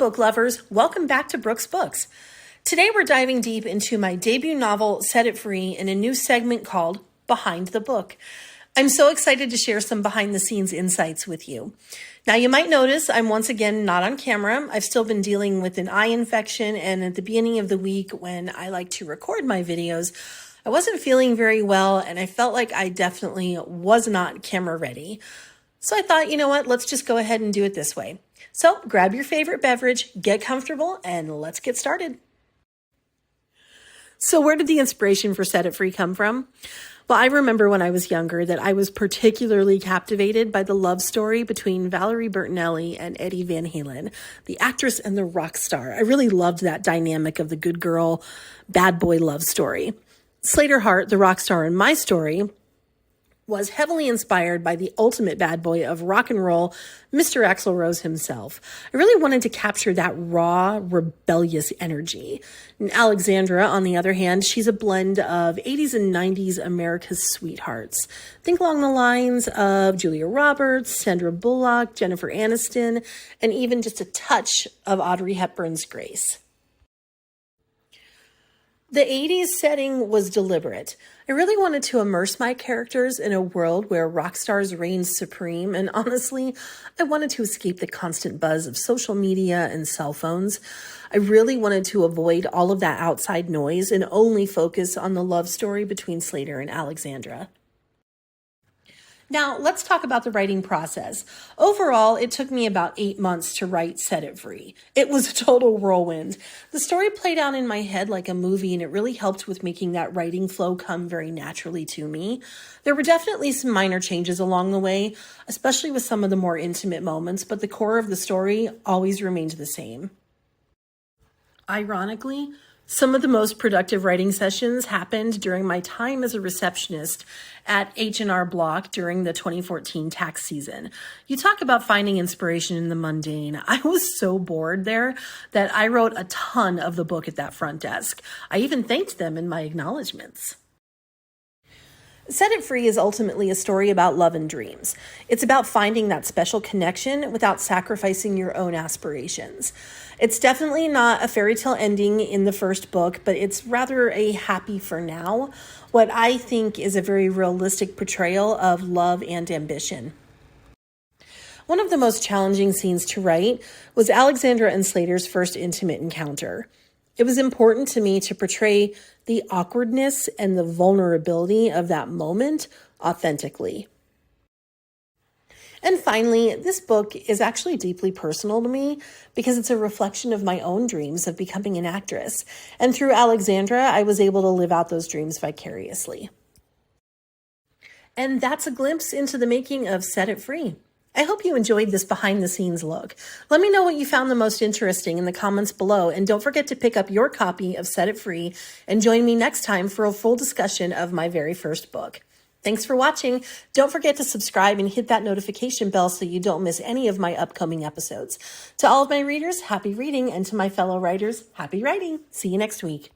book lovers, welcome back to Brooke's Books. Today we're diving deep into my debut novel, Set It Free, in a new segment called Behind the Book. I'm so excited to share some behind-the-scenes insights with you. Now, you might notice I'm once again not on camera. I've still been dealing with an eye infection, and at the beginning of the week when I like to record my videos, I wasn't feeling very well, and I felt like I definitely was not camera ready. So I thought, you know what, let's just go ahead and do it this way. So grab your favorite beverage, get comfortable, and let's get started. So where did the inspiration for Set It Free come from? Well, I remember when I was younger that I was particularly captivated by the love story between Valerie Bertinelli and Eddie Van Halen, the actress and the rock star. I really loved that dynamic of the good girl, bad boy love story. Slater Heart, the rock star in my story, was heavily inspired by the ultimate bad boy of rock and roll, Mr. Axl Rose himself. I really wanted to capture that raw, rebellious energy. And Alexandra, on the other hand, she's a blend of 80s and 90s America's sweethearts. Think along the lines of Julia Roberts, Sandra Bullock, Jennifer Aniston, and even just a touch of Audrey Hepburn's grace. The 80s setting was deliberate. I really wanted to immerse my characters in a world where rock stars reigned supreme, and honestly, I wanted to escape the constant buzz of social media and cell phones. I really wanted to avoid all of that outside noise and only focus on the love story between Slater and Alexandra. Now, let's talk about the writing process. Overall, it took me about 8 months to write Set It Free. It was a total whirlwind. The story played out in my head like a movie, and it really helped with making that writing flow come very naturally to me. There were definitely some minor changes along the way, especially with some of the more intimate moments, but the core of the story always remained the same. Ironically, some of the most productive writing sessions happened during my time as a receptionist at H&R Block during the 2014 tax season. You talk about finding inspiration in the mundane. I was so bored there that I wrote a ton of the book at that front desk. I even thanked them in my acknowledgments. Set It Free is ultimately a story about love and dreams. It's about finding that special connection without sacrificing your own aspirations. It's definitely not a fairy tale ending in the first book, but it's rather a happy for now, what I think is a very realistic portrayal of love and ambition. One of the most challenging scenes to write was Alexandra and Slater's first intimate encounter. It was important to me to portray the awkwardness and the vulnerability of that moment authentically. And finally, this book is actually deeply personal to me because it's a reflection of my own dreams of becoming an actress. And through Alexandra, I was able to live out those dreams vicariously. And that's a glimpse into the making of Set It Free. I hope you enjoyed this behind-the-scenes look. Let me know what you found the most interesting in the comments below, and don't forget to pick up your copy of Set It Free and join me next time for a full discussion of my very first book. Thanks for watching. Don't forget to subscribe and hit that notification bell so you don't miss any of my upcoming episodes. To all of my readers, happy reading, and to my fellow writers, happy writing. See you next week.